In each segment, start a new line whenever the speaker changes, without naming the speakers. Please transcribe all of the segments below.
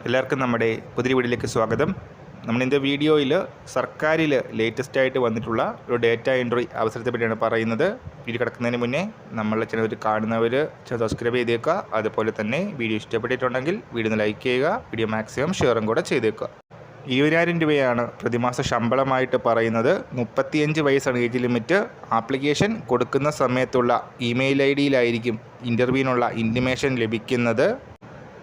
എല്ലാവർക്കും നമ്മുടെ പുതിയ വീഡിയോയിലേക്ക് സ്വാഗതം. നമ്മളിൻ്റെ വീഡിയോയിൽ സർക്കാരിൽ ലേറ്റസ്റ്റ് ആയിട്ട് വന്നിട്ടുള്ള ഒരു ഡേറ്റ എൻട്രി അവസരത്തെ പറ്റിയാണ് പറയുന്നത്. വീഡിയോ കിടക്കുന്നതിന് മുന്നേ നമ്മളെ ചാനൽ കാണുന്നവർ സബ്സ്ക്രൈബ് ചെയ്തേക്കുക. അതുപോലെ തന്നെ വീഡിയോ ഇഷ്ടപ്പെട്ടിട്ടുണ്ടെങ്കിൽ വീഡിയോ ഒന്ന് ലൈക്ക് ചെയ്യുക. വീഡിയോ മാക്സിമം ഷെയറും കൂടെ ചെയ്തേക്കുക. 20,000 രൂപയാണ് പ്രതിമാസ ശമ്പളമായിട്ട് പറയുന്നത്. 35 വയസ്സാണ് ഏജ് ലിമിറ്റ്. ആപ്ലിക്കേഷൻ കൊടുക്കുന്ന സമയത്തുള്ള ഇമെയിൽ ഐഡിയിലായിരിക്കും ഇൻ്റർവ്യൂവിനുള്ള ഇൻറ്റിമേഷൻ ലഭിക്കുന്നത്.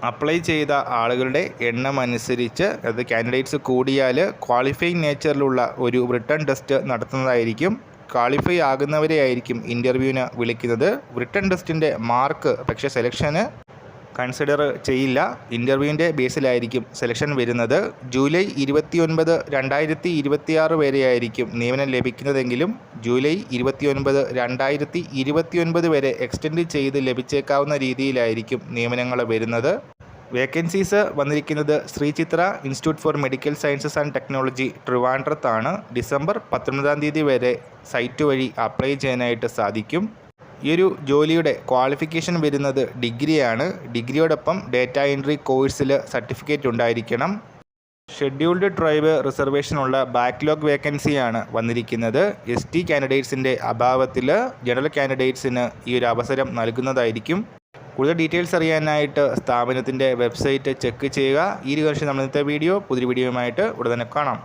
അപ്ലൈ ചെയ്ത ആളുകളുടെ എണ്ണം അനുസരിച്ച് അത് കാൻഡിഡേറ്റ്സ് കൂടിയാൽ ക്വാളിഫൈങ് നേച്ചറിലുള്ള ഒരു റിട്ടൺ ടെസ്റ്റ് നടത്തുന്നതായിരിക്കും. ക്വാളിഫൈ ആകുന്നവരെ ആയിരിക്കും ഇൻ്റർവ്യൂവിന് വിളിക്കുന്നത്. റിട്ടൺ ടെസ്റ്റിൻ്റെ മാർക്ക് പക്ഷേ സെലക്ഷന് കൺസിഡർ ചെയ്യില്ല. ഇൻ്റർവ്യൂവിൻ്റെ ബേസിലായിരിക്കും സെലക്ഷൻ വരുന്നത്. ജൂലൈ 29, 2026 വരെയായിരിക്കും നിയമനം ലഭിക്കുന്നതെങ്കിലും ജൂലൈ 29, 2029 വരെ എക്സ്റ്റെൻഡ് ചെയ്ത് ലഭിച്ചേക്കാവുന്ന രീതിയിലായിരിക്കും നിയമനങ്ങൾ വരുന്നത്. വേക്കൻസീസ് വന്നിരിക്കുന്നത് Sree Chitra institute for medical sciences and technology ട്രിവാൻഡ്രത്താണ്. ഡിസംബർ 19 വരെ സൈറ്റ് വഴി അപ്ലൈ ചെയ്യാനായിട്ട് സാധിക്കും. ഈ ഒരു ജോലിയുടെ ക്വാളിഫിക്കേഷൻ വരുന്നത് ഡിഗ്രിയാണ്. ഡിഗ്രിയോടൊപ്പം ഡേറ്റ എൻട്രി കോഴ്സിൽ സർട്ടിഫിക്കറ്റ് ഉണ്ടായിരിക്കണം. ഷെഡ്യൂൾഡ് ട്രൈബ് റിസർവേഷനുള്ള ബാക്ക്ലോഗ് വേക്കൻസിയാണ് വന്നിരിക്കുന്നത്. ST കാൻഡിഡേറ്റ്സിൻ്റെ അഭാവത്തിൽ ജനറൽ കാൻഡിഡേറ്റ്സിന് ഈ ഒരു അവസരം നൽകുന്നതായിരിക്കും. കൂടുതൽ ഡീറ്റെയിൽസ് അറിയാനായിട്ട് സ്ഥാപനത്തിൻ്റെ വെബ്സൈറ്റ് ചെക്ക് ചെയ്യുക. ഈ ഒരു വർഷം നമ്മൾ ഇന്നത്തെ വീഡിയോ പുതിയ വീഡിയോയുമായിട്ട് ഉടനെ കാണാം.